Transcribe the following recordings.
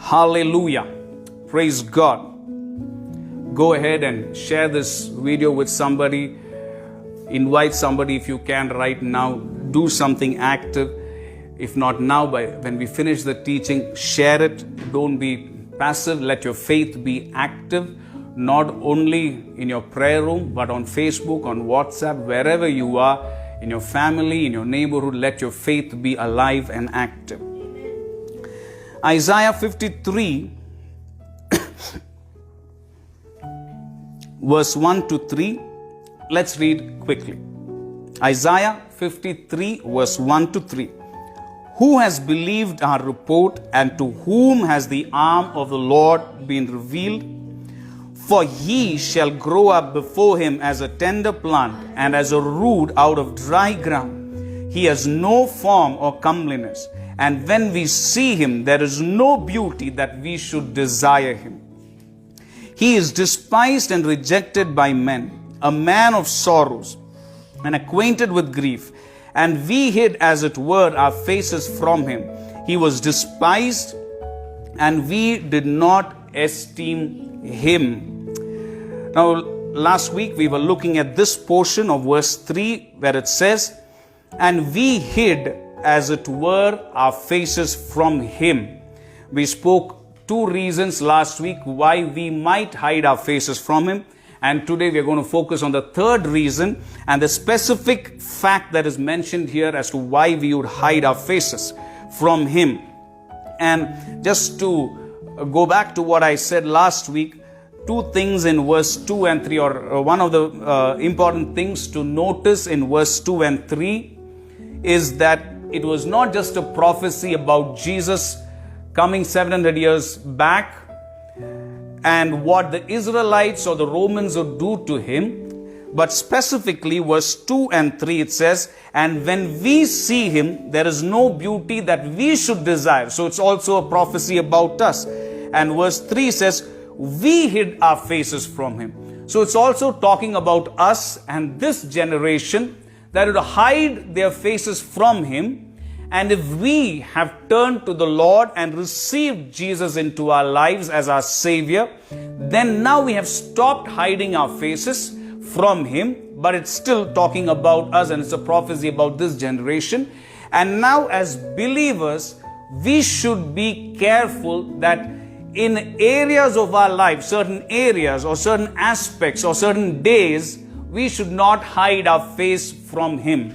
Hallelujah. Praise God. Go ahead and share this video with somebody. Invite somebody if you can right now. Do something active. If not now, when we finish the teaching, share it. Don't be passive. Let your faith be active. Not only in your prayer room, but on Facebook, on WhatsApp, wherever you are, in your family, in your neighborhood, let your faith be alive and active. Isaiah 53 verse 1 to 3. Let's read quickly. Isaiah 53 verse 1 to 3. Who has believed our report, and to whom has the arm of the Lord been revealed? For he shall grow up before him as a tender plant, and as a root out of dry ground. He has no form or comeliness, and when we see him, there is no beauty that we should desire him. He is despised and rejected by men, a man of sorrows, and acquainted with grief. And we hid, as it were, our faces from him. He was despised, and we did not esteem him. Now, last week we were looking at this portion of verse 3, where it says, and we hid, as it were, our faces from him. We spoke two reasons last week why we might hide our faces from him. And today we are going to focus on the third reason and the specific fact that is mentioned here as to why we would hide our faces from him. And just to go back to what I said last week, two things in verse 2 and 3, or one of the important things to notice in verse 2 and 3 is that it was not just a prophecy about Jesus coming 700 years back and what the Israelites or the Romans would do to him, but specifically verse 2 and 3 it says, and when we see him, there is no beauty that we should desire. So it's also a prophecy about us. And verse 3 says, we hid our faces from him. So it's also talking about us and this generation that would hide their faces from him. And if we have turned to the Lord and received Jesus into our lives as our Savior, then now we have stopped hiding our faces from him. But it's still talking about us, and it's a prophecy about this generation. And now as believers, we should be careful that in areas of our life, certain areas or certain aspects or certain days, we should not hide our face from him.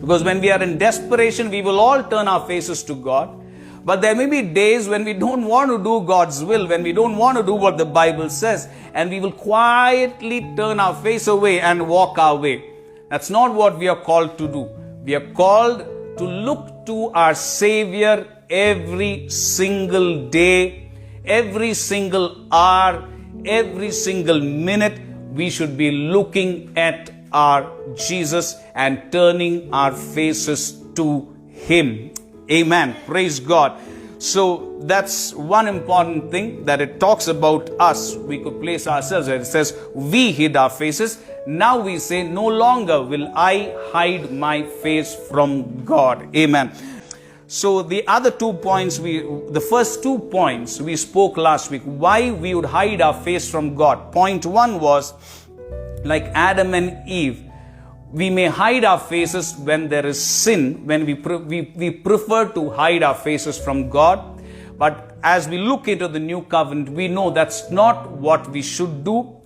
Because when we are in desperation, we will all turn our faces to God. But there may be days when we don't want to do God's will, when we don't want to do what the Bible says, and we will quietly turn our face away and walk our way. That's not what we are called to do. We are called to look to our Savior every single day, every single hour, every single minute. We should be looking at our Jesus and turning our faces to him. Amen. Praise God. So that's one important thing, that it talks about us. We could place ourselves there. It says we hid our faces. Now we say, no longer will I hide my face from God. Amen. So the other 2 points, the first 2 points we spoke last week, why we would hide our face from God. Point 1 was, like Adam and Eve, we may hide our faces when there is sin, when we prefer to hide our faces from God. But as we look into the new covenant, we know that's not what we should do.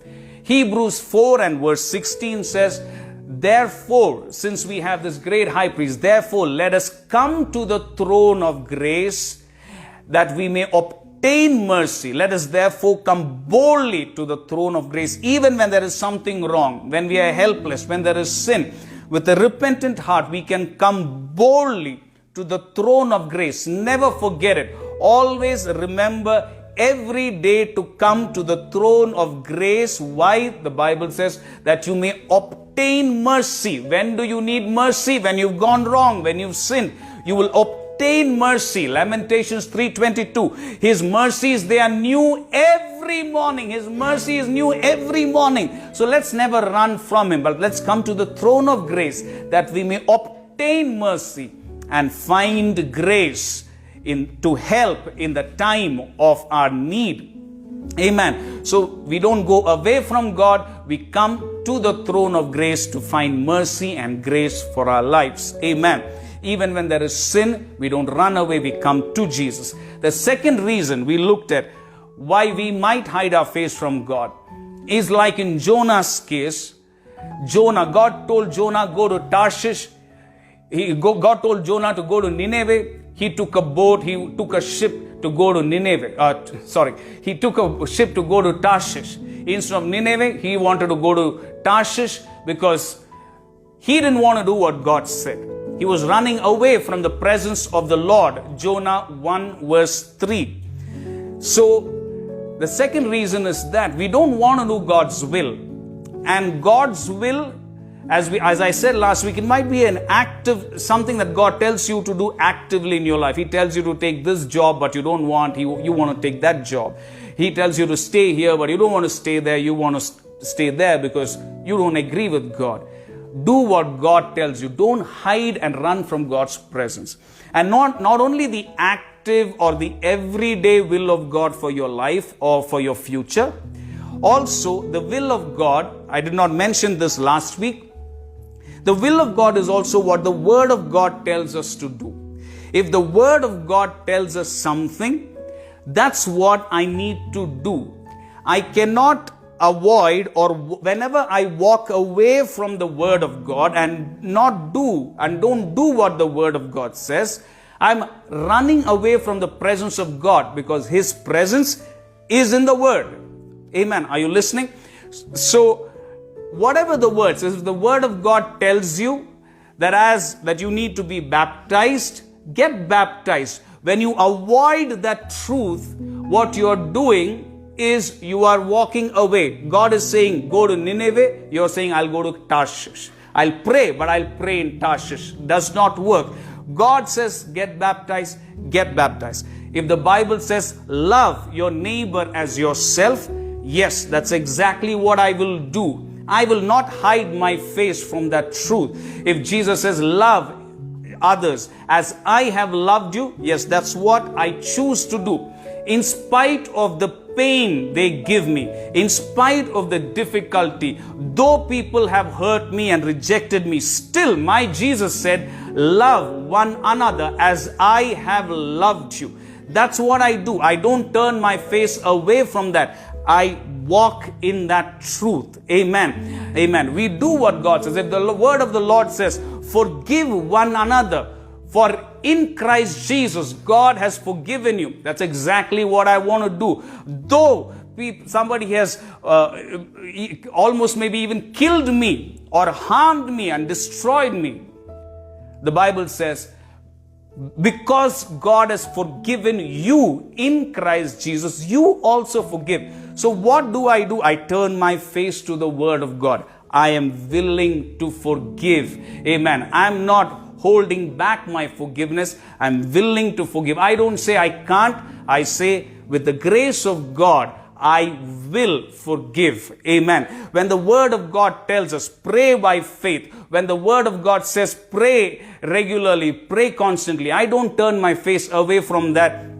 Hebrews 4 and verse 16 says, therefore, since we have this great high priest, therefore let us come to the throne of grace that we may obtain mercy. Let us therefore come boldly to the throne of grace, even when there is something wrong, when we are helpless, when there is sin. With a repentant heart, we can come boldly to the throne of grace. Never forget it. Always remember, every day to come to the throne of grace. Why? The Bible says that you may obtain mercy. When do you need mercy? When you've gone wrong, when you've sinned, you will obtain mercy. Lamentations 3:22. His mercies, they are new every morning. His mercy is new every morning. So let's never run from Him, but let's come to the throne of grace that we may obtain mercy and find grace to help in the time of our need. Amen. So we don't go away from God. We come to the throne of grace to find mercy and grace for our lives. Amen. Even when there is sin, we don't run away. We come to Jesus. The second reason we looked at why we might hide our face from God is like in Jonah's case. God told Jonah, go to Tarshish. God told Jonah to go to Nineveh. He took a boat, he took a ship to go to Nineveh. He took a ship to go to Tarshish. Instead of Nineveh, he wanted to go to Tarshish because he didn't want to do what God said. He was running away from the presence of the Lord. Jonah 1 verse 3. So, the second reason is that we don't want to do God's will. And God's will, as I said last week, it might be an active, something that God tells you to do actively in your life. He tells you to take this job, but you don't want, you want to take that job. He tells you to stay here, but you don't want to stay there. You want to stay there because you don't agree with God. Do what God tells you. Don't hide and run from God's presence. And not only the active or the everyday will of God for your life or for your future, also the will of God, I did not mention this last week, the will of God is also what the Word of God tells us to do. If the Word of God tells us something, that's what I need to do. I cannot avoid, or whenever I walk away from the Word of God and don't do what the Word of God says, I'm running away from the presence of God because His presence is in the Word. Amen. Are you listening? So, whatever the word says, if the Word of God tells you that you need to be baptized, get baptized. When you avoid that truth, what you are doing is you are walking away. God is saying, go to Nineveh. You are saying, I'll go to Tarshish. I'll pray, but I'll pray in Tarshish. Does not work. God says, get baptized, get baptized. If the Bible says, love your neighbor as yourself, yes, that's exactly what I will do. I will not hide my face from that truth. If Jesus says, love others as I have loved you, yes, that's what I choose to do. In spite of the pain they give me, in spite of the difficulty, though people have hurt me and rejected me, still my Jesus said, love one another as I have loved you. That's what I do. I don't turn my face away from that. I walk in that truth. Amen. Amen. We do what God says. If the word of the Lord says, forgive one another, for in Christ Jesus, God has forgiven you. That's exactly what I want to do. Though somebody has almost maybe even killed me or harmed me and destroyed me, the Bible says, because God has forgiven you in Christ Jesus, you also forgive. So what do? I turn my face to the Word of God. I am willing to forgive. Amen. I'm not holding back my forgiveness. I'm willing to forgive. I don't say I can't. I say with the grace of God, I will forgive. Amen. When the Word of God tells us, pray by faith. When the Word of God says, pray regularly, pray constantly, I don't turn my face away from that.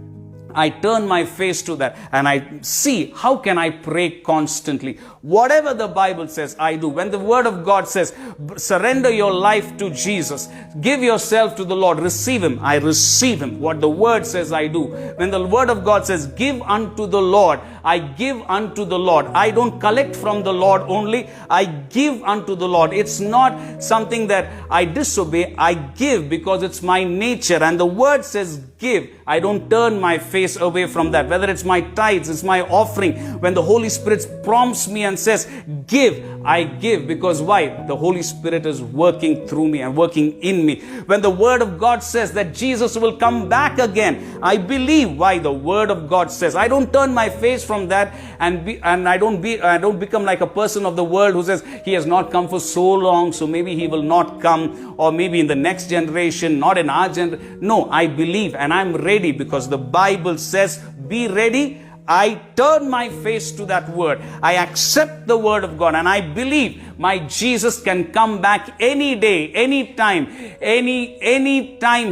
I turn my face to that and I see, how can I pray constantly? Whatever the Bible says, I do. When the Word of God says, surrender your life to Jesus, give yourself to the Lord, receive Him, I receive Him. What the Word says, I do. When the Word of God says, give unto the Lord, I give unto the Lord. I don't collect from the Lord only, I give unto the Lord. It's not something that I disobey, I give because it's my nature. And the Word says, give, I don't turn my face away from that. Whether it's my tithes, it's my offering. When the Holy Spirit prompts me and says, give, I give. Because why? The Holy Spirit is working through me and working in me. When the Word of God says that Jesus will come back again, I believe. Why? The Word of God says. I don't turn my face from that and I don't become like a person of the world who says he has not come for so long, so maybe he will not come, or maybe in the next generation, not in our generation. No, I believe and I'm ready because the Bible says, be ready. I turn my face to that word. I accept the word of God and I believe my Jesus can come back any day, any time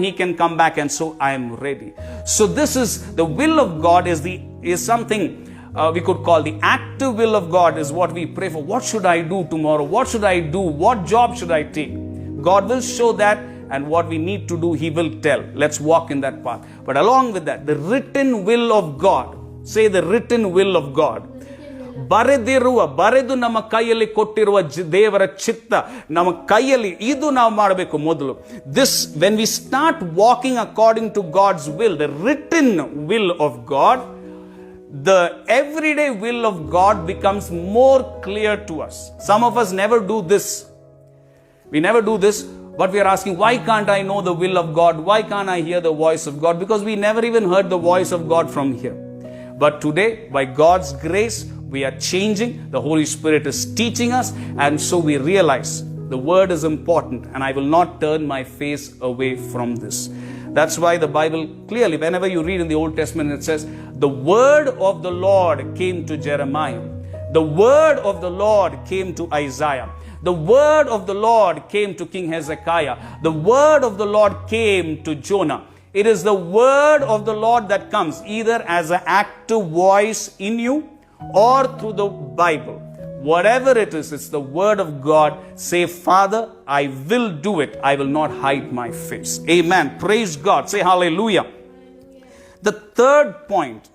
he can come back, and so I am ready. So this is the will of God is something we could call the active will of God is what we pray for. What should I do tomorrow? What should I do? What job should I take? God will show that, and what we need to do, He will tell. Let's walk in that path. But along with that, the written will of God. Say the written will of God. ಬರೆದು ನಮ್ಮ ಕೈಯಲ್ಲಿ ಕೊಟ್ಟಿರುವ ದೇವರ ಚಿತ್ತ ನಮ್ಮ ಕೈಯಲ್ಲಿ ಇದು ನಾವು ಮಾಡಬೇಕು ಮೊದಲು. This, when we start walking according to God's will, the written will of God, the everyday will of God becomes more clear to us. Some of us never do this. We never do this, but we are asking, why can't I know the will of God? Why can't I hear the voice of God? Because we never even heard the voice of God from here. But today, by God's grace, we are changing. The Holy Spirit is teaching us, and so we realize the word is important, and I will not turn my face away from this. That's why the Bible clearly, whenever you read in the Old Testament, it says, the word of the Lord came to Jeremiah. The word of the Lord came to Isaiah. The word of the Lord came to King Hezekiah. The word of the Lord came to Jonah. It is the word of the Lord that comes either as an active voice in you or through the Bible. Whatever it is, it's the word of God. Say, Father, I will do it. I will not hide my face. Amen. Praise God. Say hallelujah. The third point,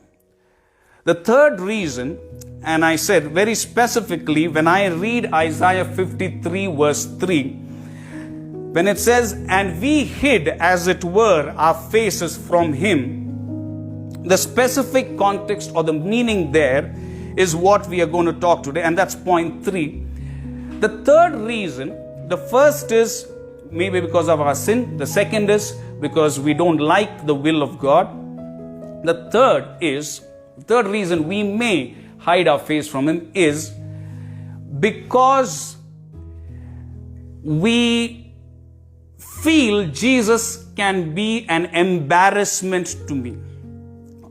the third reason, and I said very specifically, when I read Isaiah 53 verse 3, when it says, and we hid as it were our faces from him, the specific context or the meaning there is what we are going to talk today, and that's point 3. The third reason, the first is maybe because of our sin. The second is because we don't like the will of God. The third reason we may hide our face from him is because we feel Jesus can be an embarrassment to me,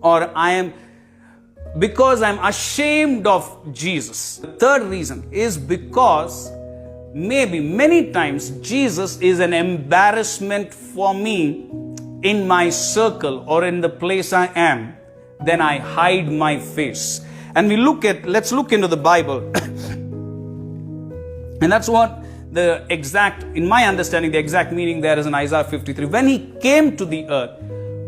or because I'm ashamed of Jesus. The third reason is because maybe many times Jesus is an embarrassment for me in my circle or in the place I am. Then I hide my face. And let's look into the Bible. And that's what in my understanding, the exact meaning there is in Isaiah 53. When he came to the earth,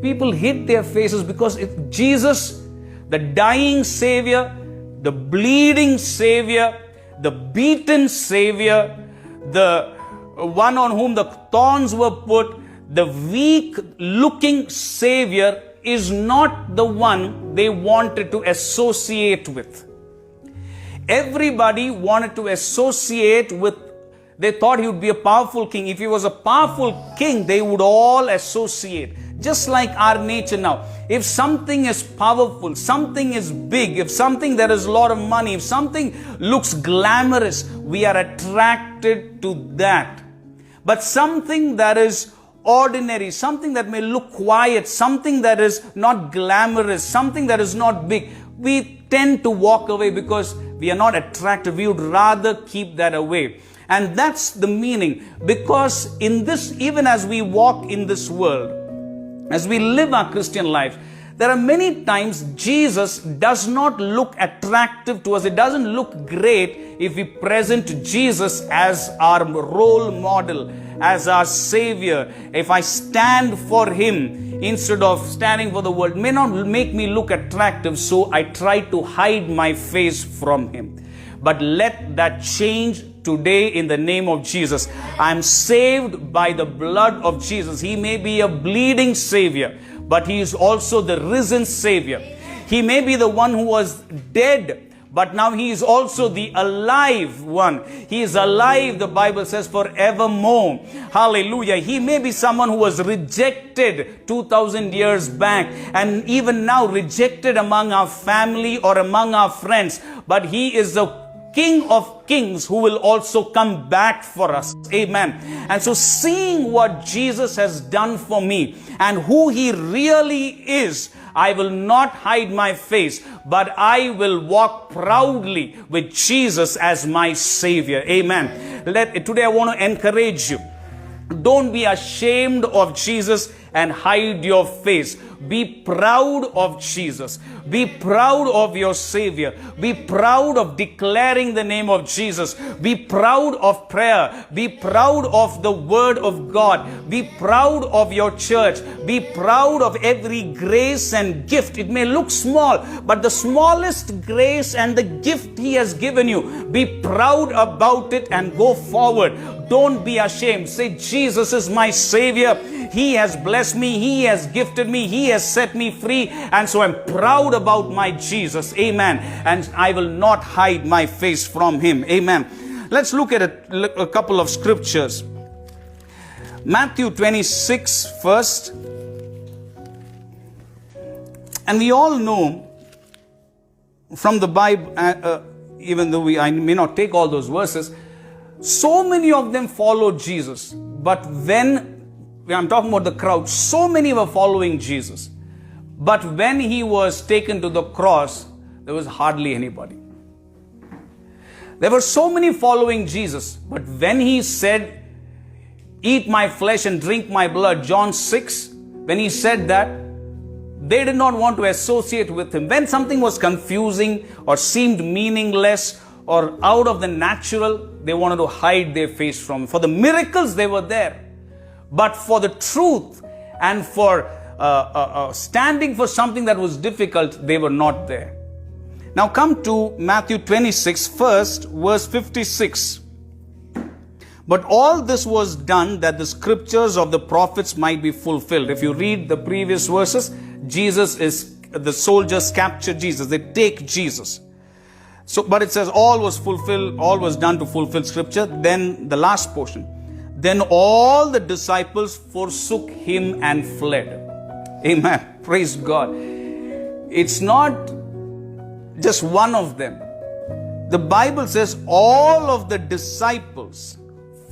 people hid their faces because Jesus, the dying Savior, the bleeding Savior, the beaten Savior, the one on whom the thorns were put, the weak looking Savior is not the one they wanted to associate with. Everybody wanted to associate with. They thought he would be a powerful king. If he was a powerful king, they would all associate. Just like our nature now. If something is powerful, something is big, if something there is a lot of money, if something looks glamorous, we are attracted to that. But something that is ordinary, something that may look quiet, something that is not glamorous, something that is not big, we tend to walk away because we are not attracted. We would rather keep that away. And that's the meaning, because in this, even as we walk in this world, as we live our Christian life, there are many times Jesus does not look attractive to us. It doesn't look great if we present Jesus as our role model, as our Savior. If I stand for Him instead of standing for the world, it may not make me look attractive, so I try to hide my face from Him. But let that change today in the name of Jesus. I'm saved by the blood of Jesus. He may be a bleeding Savior, but he is also the risen Savior. He may be the one who was dead, but now he is also the alive one. He is alive, the Bible says, forevermore. Hallelujah. He may be someone who was rejected 2000 years back, and even now rejected among our family or among our friends. But he is the King of Kings who will also come back for us. Amen. And so seeing what Jesus has done for me and who he really is, I will not hide my face, but I will walk proudly with Jesus as my Savior. Amen. Today I want to encourage you. Don't be ashamed of Jesus and hide your face. Be proud of Jesus. Be proud of your Savior. Be proud of declaring the name of Jesus. Be proud of prayer. Be proud of the Word of God. Be proud of your church. Be proud of every grace and gift. It may look small, but the smallest grace and the gift He has given you, be proud about it and go forward. Don't be ashamed. Say, Jesus is my Savior. He has blessed me. He has gifted me. He has set me free. And so I'm proud about my Jesus. Amen. And I will not hide my face from Him. Amen. Let's look at a couple of scriptures. Matthew 26 first. And we all know from the Bible, even though I may not take all those verses, so many of them followed Jesus. But when I'm talking about the crowd, so many were following Jesus. But when He was taken to the cross, there was hardly anybody. There were so many following Jesus. But when He said, eat my flesh and drink my blood, John 6, when He said that, they did not want to associate with Him. When something was confusing or seemed meaningless or out of the natural, they wanted to hide their face from Him. For the miracles, they were there. But for the truth and for standing for something that was difficult, they were not there. Now come to Matthew 26, first, verse 56. But all this was done that the scriptures of the prophets might be fulfilled. If you read the previous verses, the soldiers capture Jesus. They take Jesus. So, but it says all was fulfilled, all was done to fulfill scripture. Then the last portion. Then all the disciples forsook Him and fled. Amen. Praise God. It's not just one of them. The Bible says all of the disciples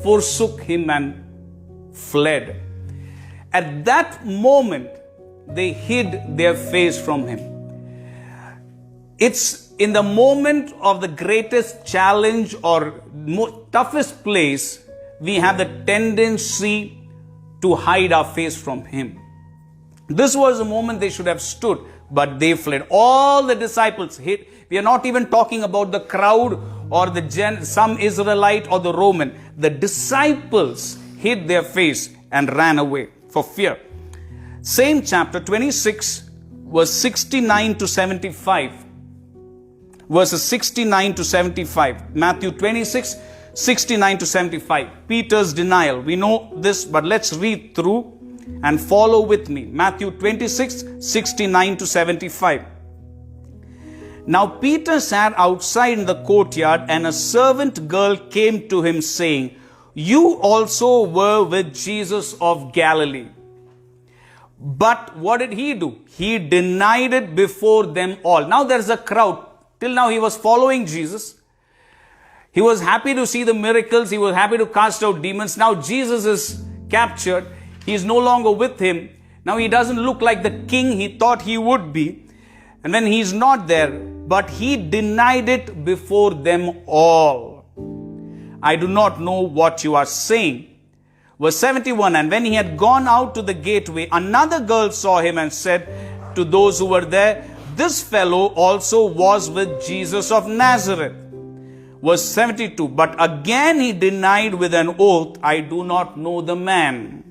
forsook Him and fled. At that moment, they hid their face from Him. It's in the moment of the greatest challenge or toughest place, we have the tendency to hide our face from Him. This was a moment they should have stood, but they fled. All the disciples hid. We are not even talking about the crowd or some Israelite or the Roman. The disciples hid their face and ran away for fear. Same chapter 26, verse 69 to 75. Verses 69 to 75. Matthew 26, 69 to 75. Peter's denial. We know this, but let's read through and follow with me. Matthew 26, 69 to 75. Now Peter sat outside in the courtyard, and a servant girl came to him saying, "You also were with Jesus of Galilee." But what did he do? He denied it before them all. Now there's a crowd. Till now he was following Jesus. He was happy to see the miracles. He was happy to cast out demons. Now Jesus is captured. He is no longer with him. Now he doesn't look like the king he thought he would be. And when he's not there, but he denied it before them all. I do not know what you are saying. Verse 71, and when he had gone out to the gateway, another girl saw him and said to those who were there, "This fellow also was with Jesus of Nazareth." Verse 72, but again he denied with an oath, "I do not know the man."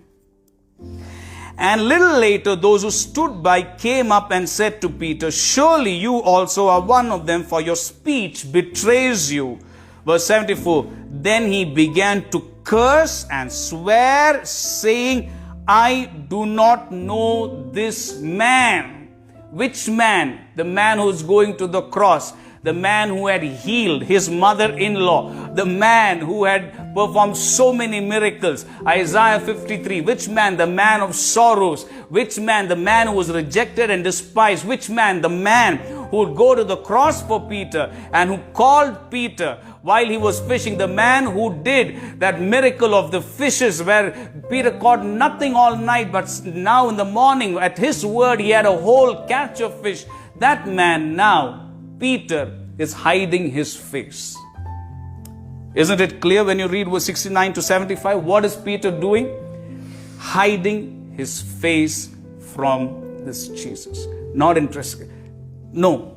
And little later, those who stood by came up and said to Peter, "Surely you also are one of them, for your speech betrays you." Verse 74, then he began to curse and swear, saying, I do not know this man. Which man? The man who is going to the cross. The man who had healed his mother-in-law. The man who had performed so many miracles. Isaiah 53. Which man? The man of sorrows. Which man? The man who was rejected and despised. Which man? The man who would go to the cross for Peter and who called Peter while he was fishing. The man who did that miracle of the fishes where Peter caught nothing all night, but now in the morning at his word he had a whole catch of fish. That man now, Peter, is hiding his face. Isn't it clear when you read verse 69 to 75? What is Peter doing? Hiding his face from this Jesus. Not interested. No,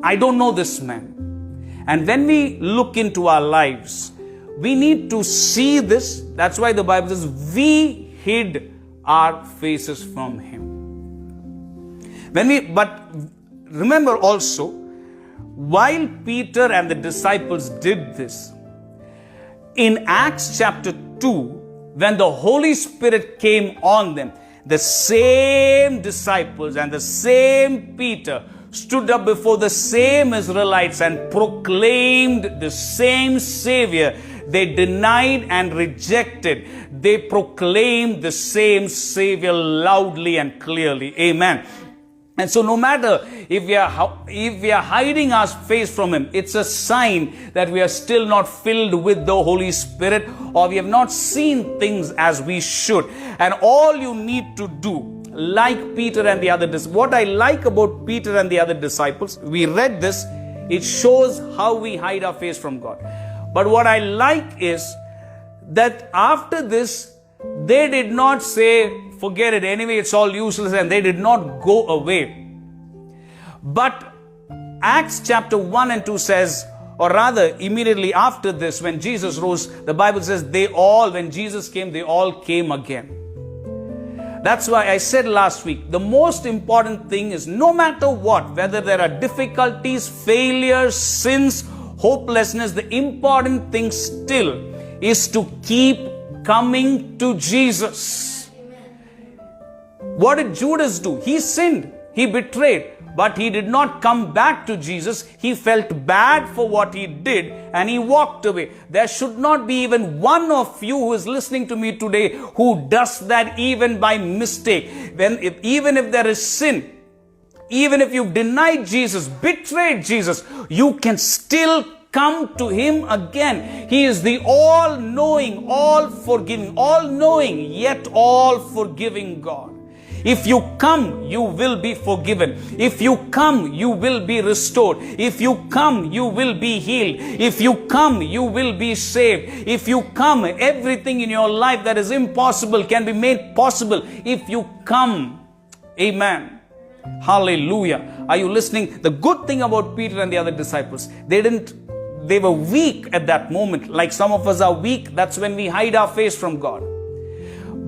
I don't know this man. And when we look into our lives, we need to see this. That's why the Bible says we hid our faces from him. But remember also, while Peter and the disciples did this, in Acts chapter 2, when the Holy Spirit came on them, the same disciples and the same Peter stood up before the same Israelites and proclaimed the same Savior. They denied and rejected. They proclaimed the same Savior loudly and clearly. Amen. And so no matter if we are hiding our face from him, it's a sign that we are still not filled with the Holy Spirit, or we have not seen things as we should. And all you need to do, like Peter and the other disciples, what I like about Peter and the other disciples, we read this, it shows how we hide our face from God. But what I like is that after this, they did not say, forget it, anyway it's all useless, and they did not go away. But Acts chapter 1 and 2 says, or rather immediately after this, when Jesus rose, the Bible says when Jesus came, they all came again. That's why I said last week, the most important thing is no matter what, whether there are difficulties, failures, sins, hopelessness, the important thing still is to keep coming to Jesus. What did Judas do? He sinned. He betrayed. But he did not come back to Jesus. He felt bad for what he did and he walked away. There should not be even one of you who is listening to me today who does that even by mistake. Even if there is sin, even if you've denied Jesus, betrayed Jesus, you can still come to him again. He is the all-knowing, all-forgiving, all-knowing, yet all-forgiving God. If you come, you will be forgiven. If you come, you will be restored. If you come, you will be healed. If you come, you will be saved. If you come, everything in your life that is impossible can be made possible if you come. Amen. Hallelujah. Are you listening? The good thing about Peter and the other disciples, they were weak at that moment. Like some of us are weak. That's when we hide our face from God.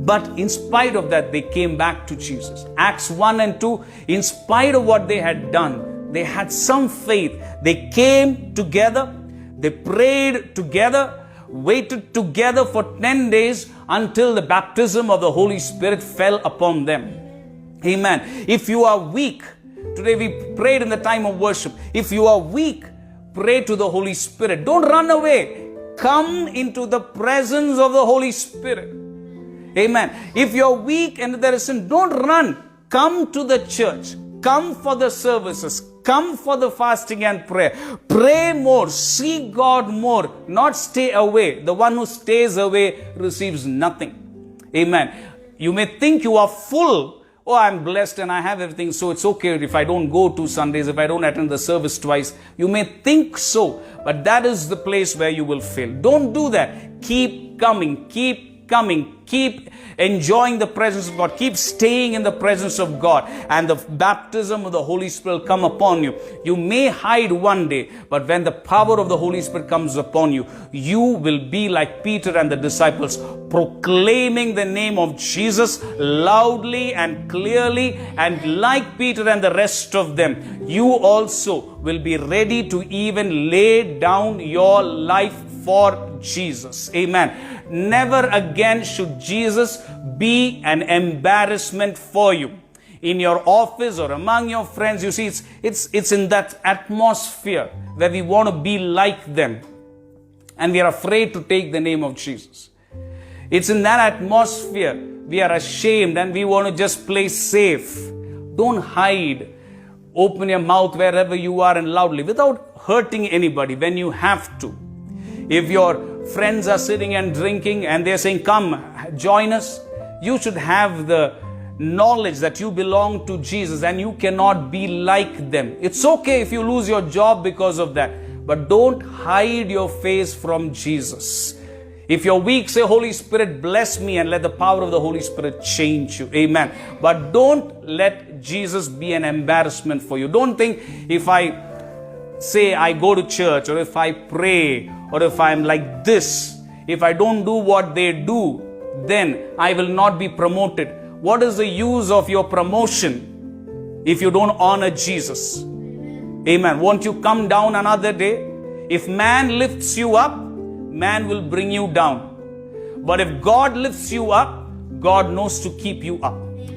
But in spite of that, they came back to Jesus. Acts 1 and 2, in spite of what they had done, they had some faith. They came together, they prayed together, waited together for 10 days until the baptism of the Holy Spirit fell upon them. Amen. If you are weak, today we prayed in the time of worship. If you are weak, pray to the Holy Spirit. Don't run away. Come into the presence of the Holy Spirit. Amen. If you're weak and there is sin, don't run. Come to the church. Come for the services. Come for the fasting and prayer. Pray more. Seek God more. Not stay away. The one who stays away receives nothing. Amen. You may think you are full. Oh, I'm blessed and I have everything, so it's okay if I don't go 2 Sundays, if I don't attend the service twice. You may think so, but that is the place where you will fail. Don't do that. Keep coming. Keep enjoying the presence of God. Keep staying in the presence of God, and the baptism of the Holy Spirit will come upon you. You may hide one day, but when the power of the Holy Spirit comes upon you, you will be like Peter and the disciples, proclaiming the name of Jesus loudly and clearly. And like Peter and the rest of them, you also will be ready to even lay down your life for Jesus. Amen. Never again should Jesus be an embarrassment for you. In your office or among your friends, you see, it's in that atmosphere where we want to be like them. And we are afraid to take the name of Jesus. It's in that atmosphere we are ashamed and we want to just play safe. Don't hide. Open your mouth wherever you are and loudly without hurting anybody when you have to. If your friends are sitting and drinking and they're saying, come, join us, you should have the knowledge that you belong to Jesus and you cannot be like them. It's okay if you lose your job because of that, but don't hide your face from Jesus. If you're weak, say, Holy Spirit, bless me, and let the power of the Holy Spirit change you. Amen. But don't let Jesus be an embarrassment for you. Don't think if I say I go to church, or if I pray, or if I'm like this, if I don't do what they do, then I will not be promoted. What is the use of your promotion if you don't honor Jesus? Amen. Won't you come down another day? If man lifts you up, man will bring you down. But if God lifts you up, God knows to keep you up.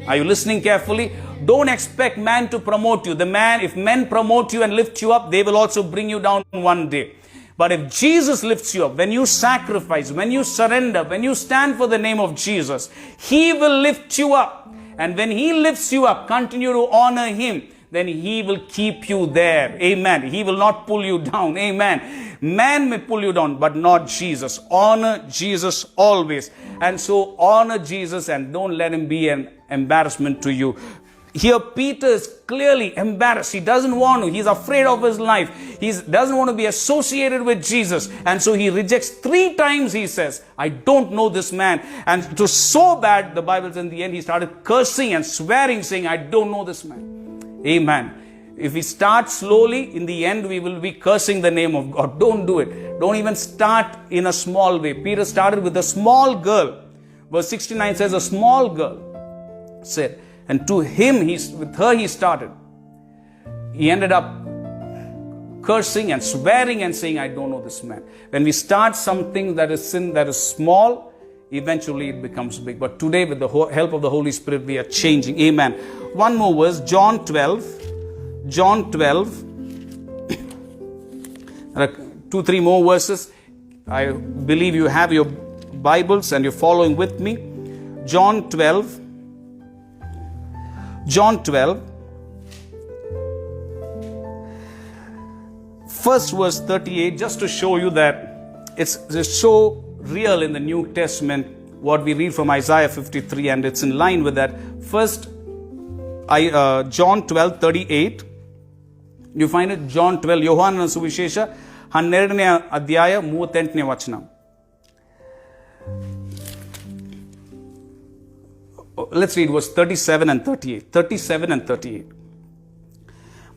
Are you listening carefully? Don't expect man to promote you. If men promote you and lift you up, they will also bring you down one day. But if Jesus lifts you up, when you sacrifice, when you surrender, when you stand for the name of Jesus, He will lift you up. And when He lifts you up, continue to honor Him, then He will keep you there. Amen. He will not pull you down. Amen. Man may pull you down, but not Jesus. Honor Jesus always. And so honor Jesus and don't let Him be an embarrassment to you. Here Peter is clearly embarrassed. He doesn't want to. He's afraid of his life. He doesn't want to be associated with Jesus. And so he rejects 3 times, he says, I don't know this man. And it was so bad, the Bible says in the end, he started cursing and swearing, saying, I don't know this man. Amen. If we start slowly, in the end we will be cursing the name of God. Don't do it. Don't even start in a small way. Peter started with a small girl. Verse 69 says, a small girl said, and to him, with her he started. He ended up cursing and swearing and saying, I don't know this man. When we start something that is sin, that is small, eventually it becomes big. But today, with the help of the Holy Spirit, we are changing. Amen. One more verse, John 12. John 12. There are 2-3 more verses. I believe you have your Bibles and you're following with me. John 12. John 12, first verse 38, just to show you that it's so real in the New Testament, what we read from Isaiah 53, and it's in line with that. First, John 12, 38. You find it, John 12, Yohanana Suvishesha, 12ನೇ ಅಧ್ಯಾಯ 38ನೇ ವಚನ. Let's read verse 37 and 38. 37 and 38.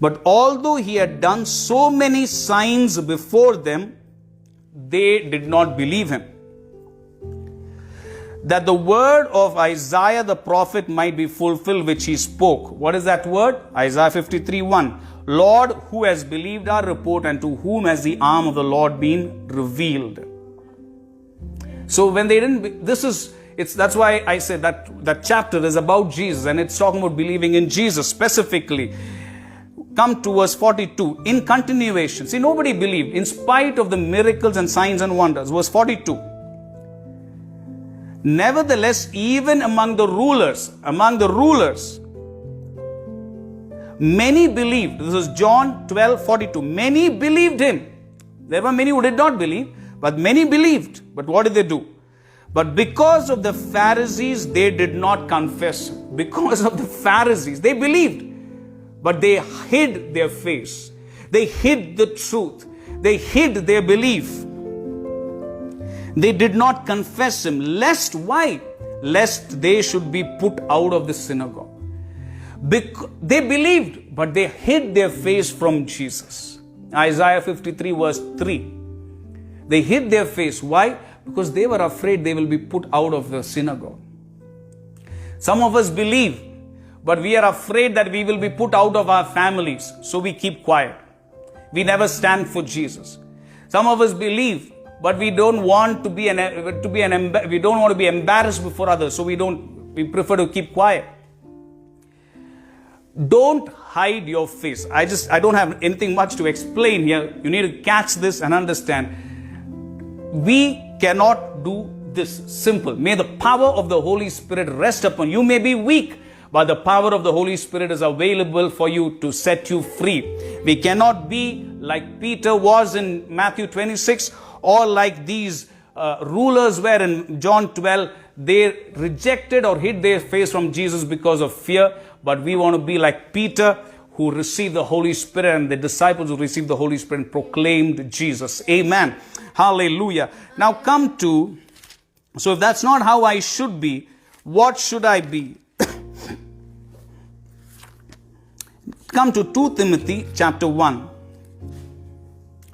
But although he had done so many signs before them, they did not believe him. That the word of Isaiah the prophet might be fulfilled, which he spoke. What is that word? Isaiah 53:1. Lord, who has believed our report, and to whom has the arm of the Lord been revealed? So when they didn't, that's why I said that chapter is about Jesus, and it's talking about believing in Jesus specifically. Come to verse 42. In continuation, see, nobody believed in spite of the miracles and signs and wonders. Verse 42. Nevertheless, even among the rulers, many believed. This is John 12:42. Many believed him. There were many who did not believe, but many believed. But what did they do? But because of the Pharisees, they did not confess. Because of the Pharisees, they believed, but they hid their face. They hid the truth. They hid their belief. They did not confess him. Lest, why? Lest they should be put out of the synagogue. They believed, but they hid their face from Jesus. Isaiah 53 verse 3. They hid their face. Why? Because they were afraid they will be put out of the synagogue. Some of us believe, but we are afraid that we will be put out of our families, so we keep quiet. We never stand for Jesus. Some of us believe, but we don't want to be we don't want to be embarrassed before others, so we prefer to keep quiet. Don't hide your face. I don't have anything much to explain here. You need to catch this and understand. We cannot do this. Simple. May the power of the Holy Spirit rest upon you. You may be weak, but the power of the Holy Spirit is available for you to set you free. We cannot be like Peter was in Matthew 26, or like these rulers were in John 12. They rejected or hid their face from Jesus because of fear. But we want to be like Peter, who received the Holy Spirit, and the disciples who received the Holy Spirit and proclaimed Jesus. Amen. Hallelujah. Now come to, so if that's not how I should be, what should I be? Come to 2 Timothy chapter 1.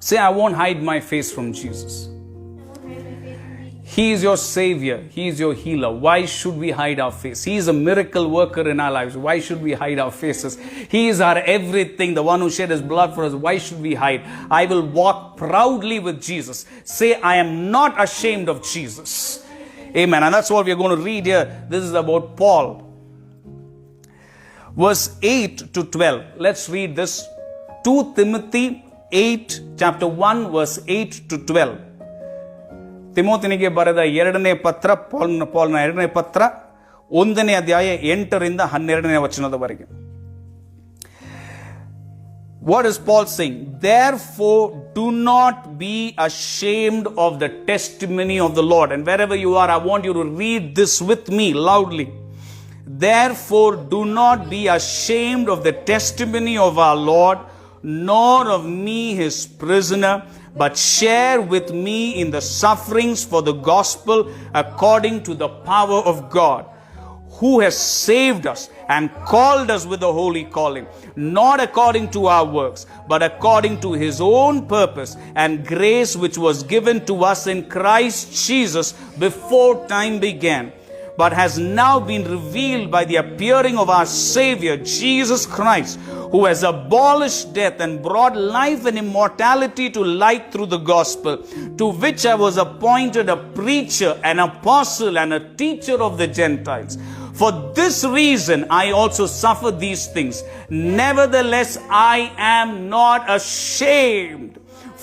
Say, I won't hide my face from Jesus. He is your Savior. He is your healer. Why should we hide our face? He is a miracle worker in our lives. Why should we hide our faces? He is our everything, the one who shed His blood for us. Why should we hide? I will walk proudly with Jesus. Say, I am not ashamed of Jesus. Amen. And that's what we are going to read here. This is about Paul. Verse 8 to 12. Let's read this. 2 Timothy 8, chapter 1, verse 8 to 12. ತಿಮೋಥನಿಗೆ ಬರೆದ ಎರಡನೇ ಪತ್ರ, ಪೌಲನ ಎರಡನೇ ಪತ್ರ, 1ನೇ ಅಧ್ಯಾಯ 8ರಿಂದ 12ನೇ ವಚನದವರೆಗೆ. What is Paul saying? Therefore, do not be ashamed of the testimony of the Lord. And wherever you are, I want you to read this with me loudly. Therefore, do not be ashamed of the testimony of our Lord, nor of me, his prisoner, but share with me in the sufferings for the gospel according to the power of God, who has saved us and called us with a holy calling, not according to our works, but according to His own purpose and grace, which was given to us in Christ Jesus before time began, but has now been revealed by the appearing of our Savior, Jesus Christ, who has abolished death and brought life and immortality to light through the gospel, to which I was appointed a preacher, an apostle, and a teacher of the Gentiles. For this reason I also suffer these things. Nevertheless, I am not ashamed,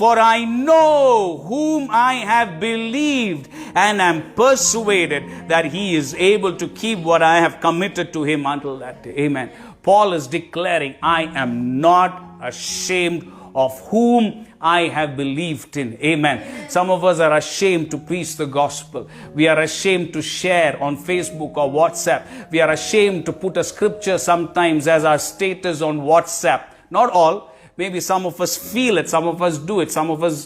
for I know whom I have believed, and am persuaded that He is able to keep what I have committed to Him until that day. Amen. Paul is declaring, I am not ashamed of whom I have believed in. Amen. Some of us are ashamed to preach the gospel. We are ashamed to share on Facebook or WhatsApp. We are ashamed to put a scripture sometimes as our status on WhatsApp. Not all. Maybe some of us feel it. Some of us do it. Some of us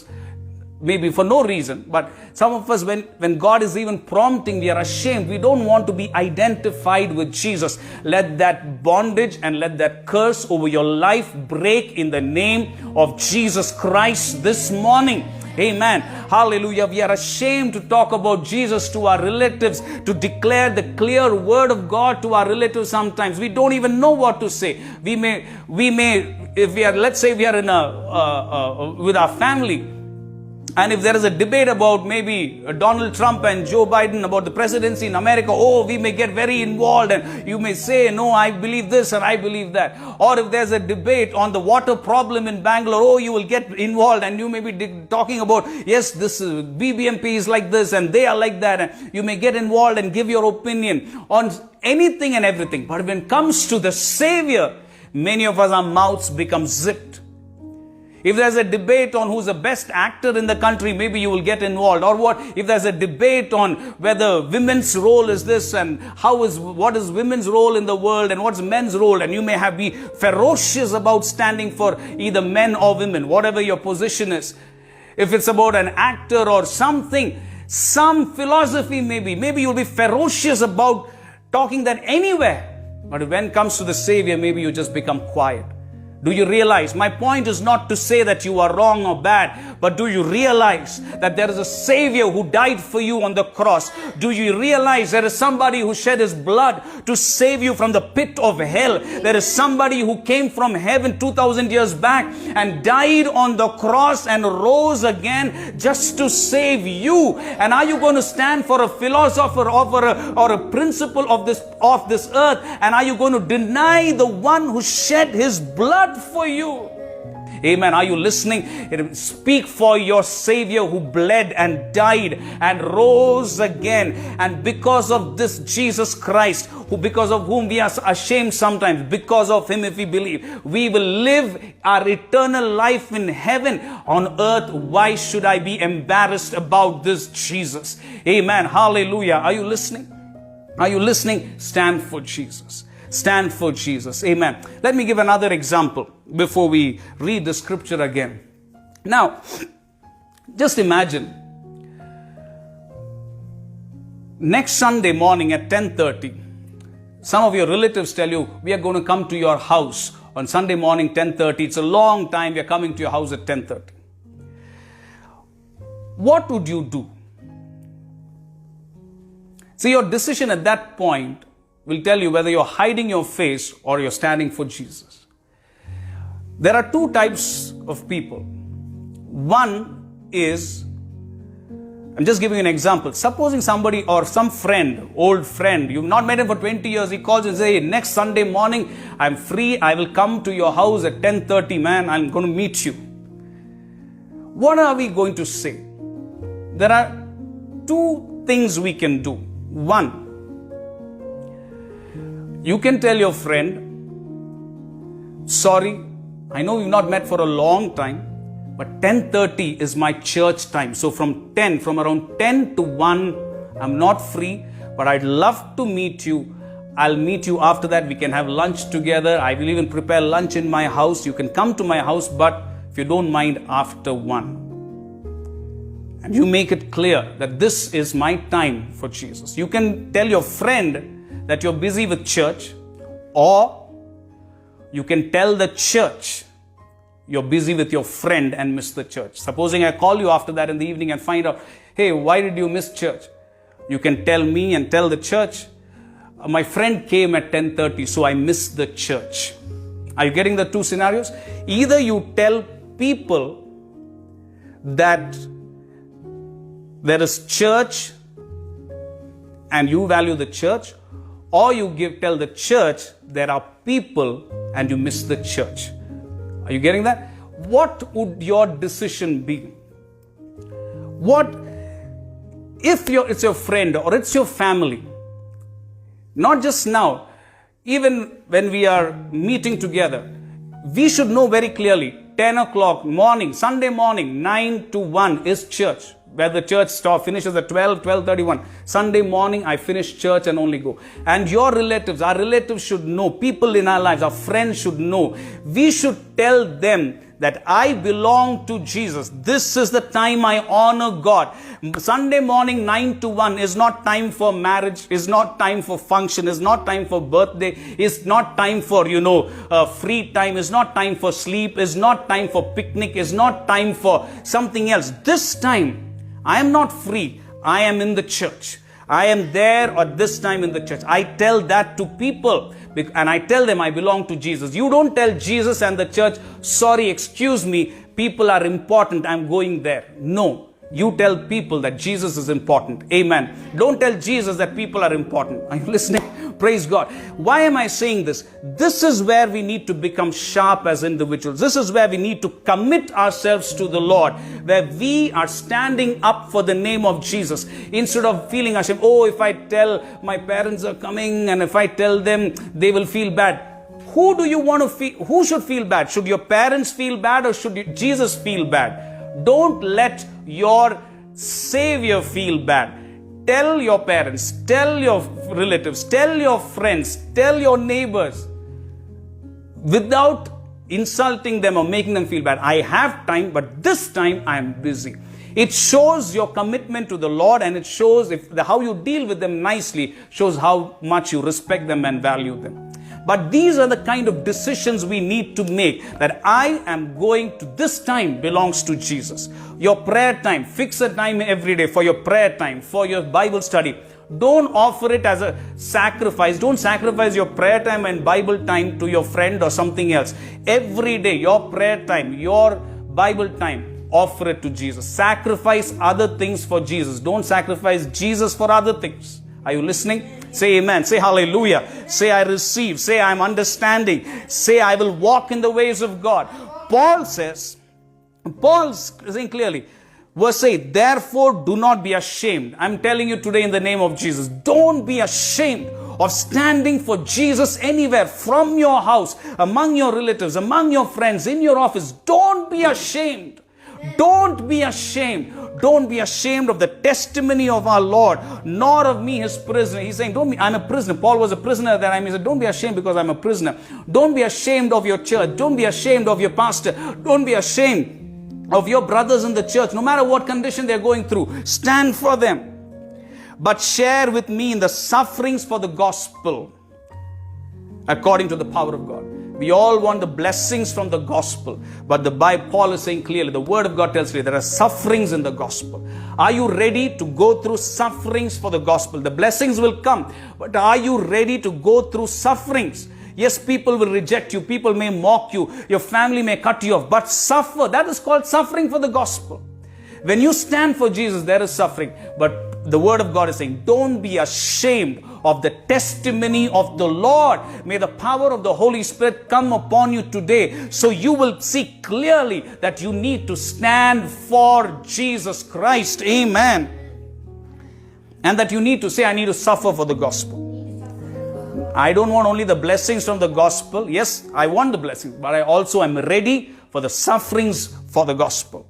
maybe for no reason. But some of us, when God is even prompting, we are ashamed. We don't want to be identified with Jesus. Let that bondage and let that curse over your life break in the name of Jesus Christ this morning. Amen. Hallelujah. We are ashamed to talk about Jesus to our relatives, to declare the clear word of God to our relatives sometimes. We don't even know what to say. We may, if we are, let's say we are in with our family, and if there is a debate about maybe Donald Trump and Joe Biden about the presidency in America, oh, we may get very involved and you may say, no, I believe this and I believe that. Or if there's a debate on the water problem in Bangalore, oh, you will get involved and you may be talking about, yes, this BBMP is like this and they are like that. And you may get involved and give your opinion on anything and everything. But when it comes to the Savior, many of us, our mouths become zipped. If there's a debate on who's the best actor in the country, maybe you will get involved. Or what if there's a debate on whether women's role is this and what is women's role in the world and what's men's role, and you may be ferocious about standing for either men or women, whatever your position is. If it's about an actor or something, some philosophy maybe you'll be ferocious about talking that anywhere. But when it comes to the Savior, maybe you just become quiet. Do you realize? My point is not to say that you are wrong or bad, but do you realize that there is a Savior who died for you on the cross? Do you realize there is somebody who shed his blood to save you from the pit of hell? There is somebody who came from heaven 2000 years back and died on the cross and rose again just to save you. And are you going to stand for a philosopher or a principle of this earth? And are you going to deny the one who shed his blood for you? Amen. Are you listening? Speak for your Savior who bled and died and rose again. And because of this Jesus Christ, because of whom we are ashamed sometimes, because of him, if we believe, we will live our eternal life in heaven. On earth, why should I be embarrassed about this Jesus? Amen. Hallelujah. Are you listening? Are you listening? Stand for Jesus. Stand for Jesus. Amen. Let me give another example before we read the scripture again. Now, just imagine next Sunday morning at 10:30, some of your relatives tell you, we are going to come to your house on Sunday morning 10:30. It's a long time. We are coming to your house at 10:30. What would you do? See, your decision at that point will tell you whether you're hiding your face or you're standing for Jesus. There are two types of people. One is, I'm just giving you an example. Supposing somebody or some friend, old friend, you've not met him for 20 years, he calls and says, hey, next Sunday morning, I'm free, I will come to your house at 10:30, man, I'm going to meet you. What are we going to say? There are two things we can do. One, you can tell your friend, sorry, I know we've not met for a long time, but 10:30 is my church time. So from around 10 to 1, I'm not free, but I'd love to meet you. I'll meet you after that. We can have lunch together. I will even prepare lunch in my house. You can come to my house, but if you don't mind, after 1. And you make it clear that this is my time for Jesus. You can tell your friend that you're busy with church, or you can tell the church you're busy with your friend and miss the church. Supposing I call you after that in the evening and find out, hey, why did you miss church? You can tell me and tell the church, my friend came at 10:30, so I missed the church. Are you getting the two scenarios? Either you tell people that there is church and you value the church, or you tell the church there are people and you miss the church. Are you getting that? What would your decision be? What if it's your friend or it's your family? Not just now, even when we are meeting together, we should know very clearly, 10 o'clock morning, Sunday morning, 9 to 1 is church. Where the church finishes at 12:31. Sunday morning, I finish church and only go. And your relatives, our relatives should know, people in our lives, our friends should know. We should tell them that I belong to Jesus. This is the time I honor God. Sunday morning 9 to 1 is not time for marriage, is not time for function, is not time for birthday, is not time for, free time, is not time for sleep, is not time for picnic, is not time for something else. This time, I am not free. I am in the church. I am there at this time in the church. I tell that to people and I tell them I belong to Jesus. You don't tell Jesus and the church, sorry, excuse me, people are important, I'm going there. No. You tell people that Jesus is important. Amen. Don't tell Jesus that people are important. Are you listening? Praise God. Why am I saying this? This is where we need to become sharp as individuals. This is where we need to commit ourselves to the Lord, where we are standing up for the name of Jesus. Instead of feeling ashamed, oh, if I tell my parents are coming and if I tell them, they will feel bad. Who do you want to feel? Who should feel bad? Should your parents feel bad or should Jesus feel bad? Don't let your Savior feel bad. Tell your parents, tell your relatives, tell your friends, tell your neighbors without insulting them or making them feel bad. I have time, but this time I am busy. It shows your commitment to the Lord, and it shows how you deal with them nicely, shows how much you respect them and value them. But these are the kind of decisions we need to make, that I am going to, this time belongs to Jesus. Your prayer time, fix a time every day for your prayer time, for your Bible study. Don't offer it as a sacrifice. Don't sacrifice your prayer time and Bible time to your friend or something else. Every day, your prayer time, your Bible time, offer it to Jesus. Sacrifice other things for Jesus. Don't sacrifice Jesus for other things. Are you listening? Say amen. Say hallelujah. Say I receive. Say I'm understanding. Say I will walk in the ways of God. Paul's saying clearly, verse 8, therefore do not be ashamed. I'm telling you today in the name of Jesus, don't be ashamed of standing for Jesus anywhere, from your house, among your relatives, among your friends, in your office. Don't be ashamed. Don't be ashamed. Don't be ashamed of the testimony of our Lord, nor of me, his prisoner. He's saying, I'm a prisoner. Paul was a prisoner at that time. He said, don't be ashamed because I'm a prisoner. Don't be ashamed of your church. Don't be ashamed of your pastor. Don't be ashamed of your brothers in the church. No matter what condition they're going through, stand for them. But share with me in the sufferings for the gospel, according to the power of God. We all want the blessings from the gospel, but the Bible, Paul is saying clearly, the word of God tells you there are sufferings in the gospel. Are you ready to go through sufferings for the gospel? The blessings will come, but are you ready to go through sufferings? Yes, people will reject you, people may mock you, your family may cut you off, but suffer. That is called suffering for the gospel. When you stand for Jesus, there is suffering, but the word of God is saying, don't be ashamed of the testimony of the Lord. May the power of the Holy Spirit come upon you today, so you will see clearly that you need to stand for Jesus Christ. Amen. And that you need to say, I need to suffer for the gospel. I don't want only the blessings from the gospel. Yes, I want the blessings, but I also am ready for the sufferings for the gospel.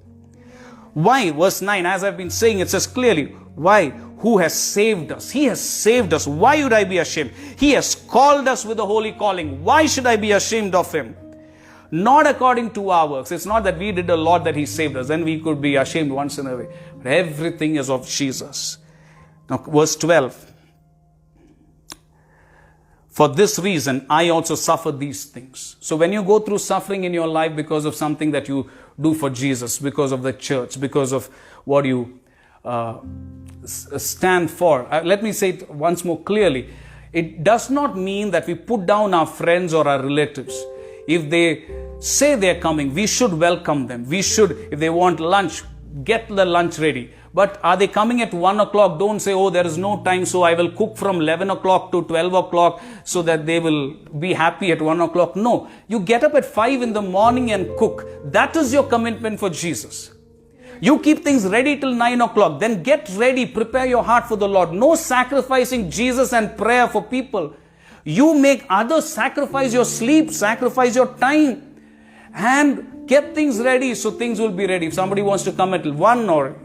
Why? Verse 9, as I've been saying, it says clearly, why? Who has saved us? He has saved us. Why would I be ashamed? He has called us with a holy calling. Why should I be ashamed of him? Not according to our works. It's not that we did a lot that he saved us, then we could be ashamed once in a way. But everything is of Jesus. Now, verse 12. For this reason, I also suffer these things. So when you go through suffering in your life because of something that you do for Jesus, because of the church, because of what you stand for. Let me say it once more clearly. It does not mean that we put down our friends or our relatives. If they say they're coming, we should welcome them. We should, if they want lunch, get the lunch ready. But are they coming at 1 o'clock? Don't say, oh, there is no time, so I will cook from 11 o'clock to 12 o'clock so that they will be happy at 1 o'clock. No, you get up at 5 in the morning and cook. That is your commitment for Jesus. You keep things ready till 9 o'clock. Then get ready. Prepare your heart for the Lord. No sacrificing Jesus and prayer for people. You make others sacrifice your sleep, sacrifice your time, and get things ready so things will be ready. If somebody wants to come at 1 or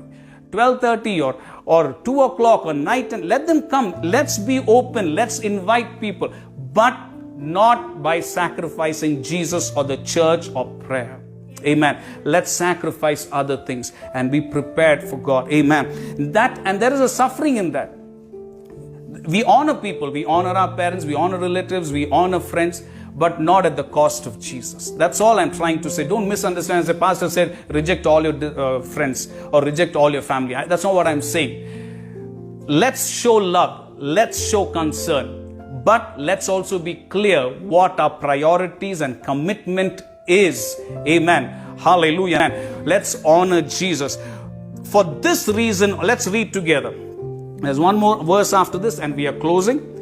12:30 or 2 o'clock or night, and let them come. Let's be open. Let's invite people, but not by sacrificing Jesus or the church or prayer. Amen. Let's sacrifice other things and be prepared for God. Amen. That, and there is a suffering in that. We honor people, we honor our parents, we honor relatives, we honor friends, but not at the cost of Jesus. That's all I'm trying to say. Don't misunderstand. As the pastor said, reject all your friends or reject all your family. That's not what I'm saying. Let's show love. Let's show concern. But let's also be clear what our priorities and commitment is. Amen. Hallelujah. Let's honor Jesus. For this reason, let's read together. There's one more verse after this and we are closing.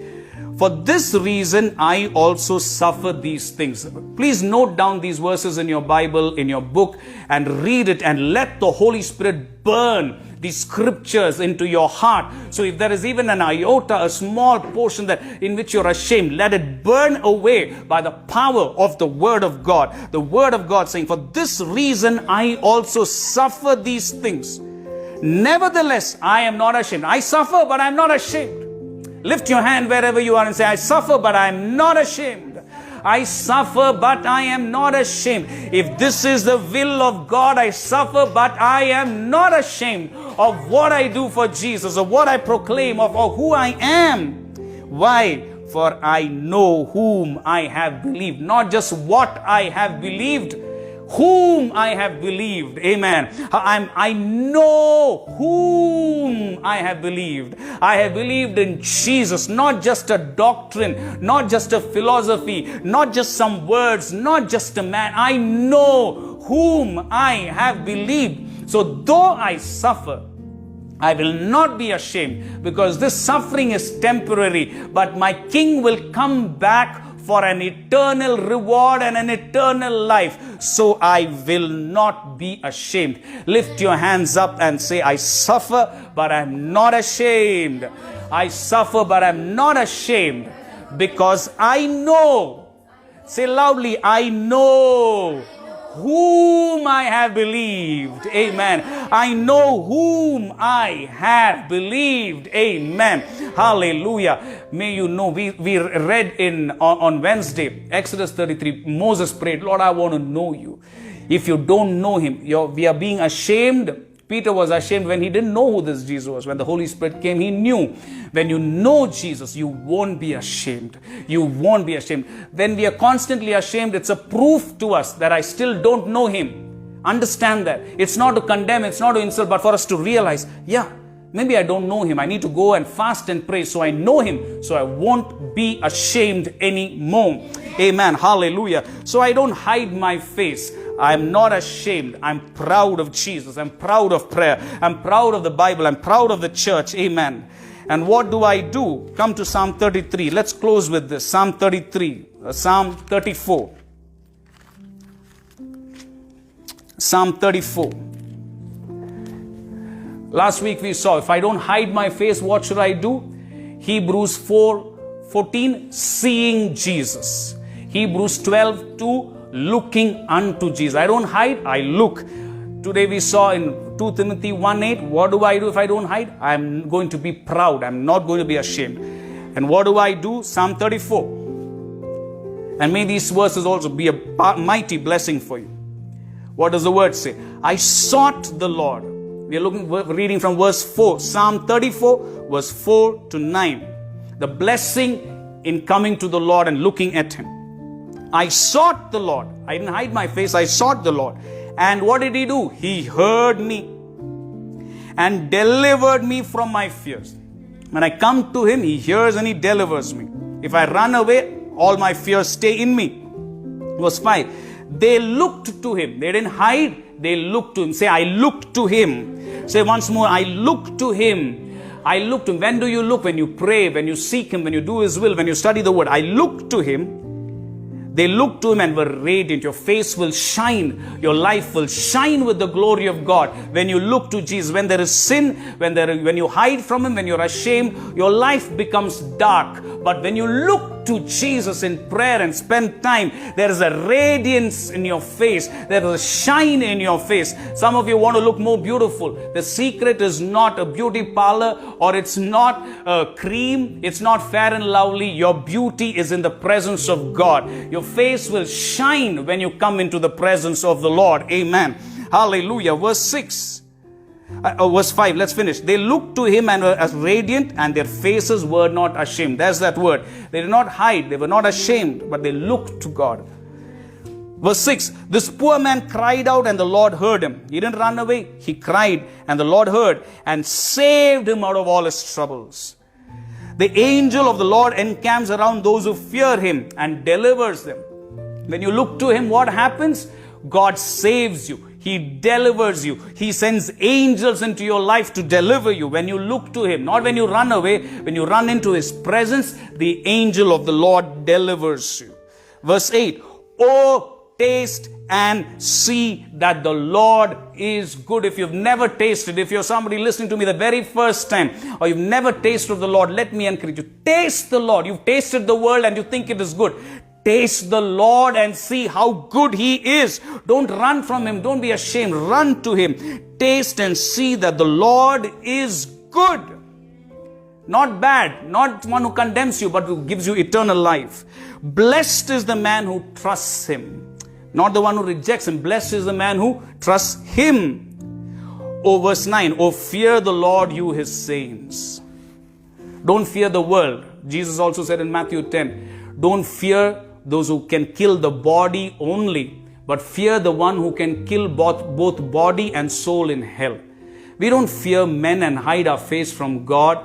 For this reason, I also suffer these things. Please note down these verses in your Bible, in your book, and read it, and let the Holy Spirit burn these scriptures into your heart. So if there is even an iota, a small portion that in which you're ashamed, let it burn away by the power of the Word of God. The Word of God saying, for this reason, I also suffer these things. Nevertheless, I am not ashamed. I suffer, but I'm not ashamed. Lift your hand wherever you are and say, I suffer, but I am not ashamed. I suffer, but I am not ashamed. If this is the will of God, I suffer, but I am not ashamed of what I do for Jesus, of what I proclaim, of who I am. Why? for I know whom I have believed. Not just what I have believed, whom I have believed. Amen. I know whom I have believed. I have believed in Jesus, not just a doctrine, not just a philosophy, not just some words, not just a man. I know whom I have believed. So though I suffer, I will not be ashamed, because this suffering is temporary, but my King will come back for an eternal reward and an eternal life. So I will not be ashamed. Lift your hands up and say, I suffer, but I'm not ashamed. I suffer, but I'm not ashamed, because I know. Say loudly, I know whom I have believed. Amen. I know whom I have believed. Amen. Hallelujah. May you know, we read on Wednesday, Exodus 33, Moses prayed, Lord, I want to know you. If you don't know him, we are being ashamed. Peter was ashamed when he didn't know who this Jesus was. When the Holy Spirit came, he knew. When you know Jesus, you won't be ashamed. You won't be ashamed. When we are constantly ashamed, it's a proof to us that I still don't know him. Understand that. It's not to condemn, it's not to insult, but for us to realize, yeah, maybe I don't know him. I need to go and fast and pray so I know him, so I won't be ashamed anymore. Amen. Hallelujah. So I don't hide my face. I'm not ashamed. I'm proud of Jesus. I'm proud of prayer. I'm proud of the Bible. I'm proud of the church. Amen. And what do I do? Come to Psalm 33. Let's close with this. Psalm 33. Psalm 34. Psalm 34. Last week we saw, if I don't hide my face, what should I do? Hebrews 4:14, seeing Jesus. Hebrews 12:2, looking unto Jesus. I don't hide, I look. Today we saw in 2 Timothy 1:8, what do I do if I don't hide? I'm going to be proud. I'm not going to be ashamed. And what do I do? Psalm 34. And may these verses also be a mighty blessing for you. What does the word say? I sought the Lord. We are reading from verse 4. Psalm 34, verse 4 to 9. The blessing in coming to the Lord and looking at him. I sought the Lord. I didn't hide my face. I sought the Lord. And what did he do? He heard me and delivered me from my fears. When I come to him, he hears and he delivers me. If I run away, all my fears stay in me. Verse 5. They looked to him. They didn't hide. They looked to him. Say, I looked to him. Say once more, I look to him. I look to him. When do you look? When you pray, when you seek him, when you do his will, when you study the word. I look to him. They looked to him and were radiant. Your face will shine. Your life will shine with the glory of God. When you look to Jesus, when there is sin, when you hide from him, when you're ashamed, your life becomes dark. But when you look to Jesus in prayer and spend time, there is a radiance in your face. There is a shine in your face. Some of you want to look more beautiful. The secret is not a beauty parlor, or it's not a cream. It's not Fair and Lovely. Your beauty is in the presence of God. Your face will shine when you come into the presence of the Lord. Amen. Hallelujah. Verse 6. Verse 5, let's finish. They looked to him and were as radiant, and their faces were not ashamed. There's that word. They did not hide. They were not ashamed, but they looked to God. Verse 6, this poor man cried out and the Lord heard him. He didn't run away. He cried and the Lord heard and saved him out of all his troubles. The angel of the Lord encamps around those who fear him and delivers them. When you look to him, what happens? God saves you. He delivers you. He sends angels into your life to deliver you. When you look to him, not when you run away, when you run into his presence, the angel of the Lord delivers you. Verse 8, oh, taste and see that the Lord is good. If you've never tasted, if you're somebody listening to me the very first time, or you've never tasted of the Lord, let me encourage you. Taste the Lord. You've tasted the world and you think it is good. Taste the Lord and see how good he is. Don't run from him. Don't be ashamed. Run to him. Taste and see that the Lord is good. Not bad. Not one who condemns you, but who gives you eternal life. Blessed is the man who trusts him. Not the one who rejects him. Blessed is the man who trusts him. Oh, verse 9. Oh, fear the Lord, you his saints. Don't fear the world. Jesus also said in Matthew 10, don't fear those who can kill the body only, but fear the one who can kill both body and soul in hell. We don't fear men and hide our face from God.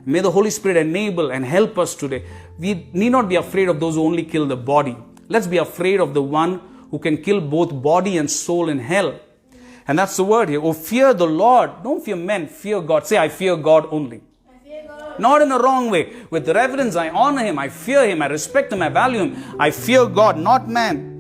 May the Holy Spirit enable and help us today. We need not be afraid of those who only kill the body. Let's be afraid of the one who can kill both body and soul in hell. And that's the word here. Oh, fear the Lord. Don't fear men, fear God. Say, I fear God only. I fear God. Not in a wrong way. With reverence, I honor Him, I fear Him, I respect Him, I value Him. I fear God, not man.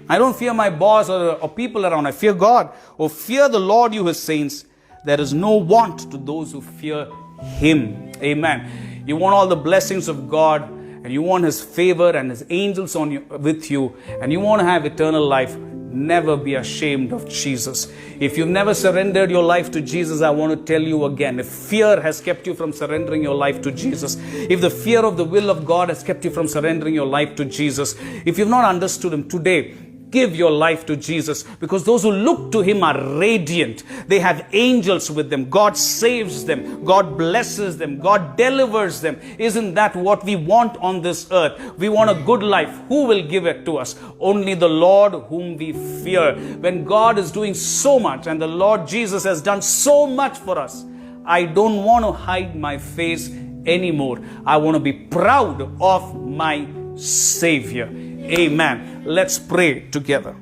I don't fear my boss or people around. I fear God. Oh, fear the Lord, you His saints. There is no want to those who fear Him. Amen. You want all the blessings of God, and you want His favor and His angels with you, and you want to have eternal life. Never be ashamed of Jesus. If you've never surrendered your life to Jesus, I want to tell you again, if fear has kept you from surrendering your life to Jesus, if the fear of the will of God has kept you from surrendering your life to Jesus, if you've not understood Him today, give your life to Jesus, because those who look to Him are radiant. They have angels with them. God saves them. God blesses them. God delivers them. Isn't that what we want on this earth? We want a good life. Who will give it to us? Only the Lord whom we fear. When God is doing so much and the Lord Jesus has done so much for us, I don't want to hide my face anymore. I want to be proud of my Savior. Amen. Let's pray together.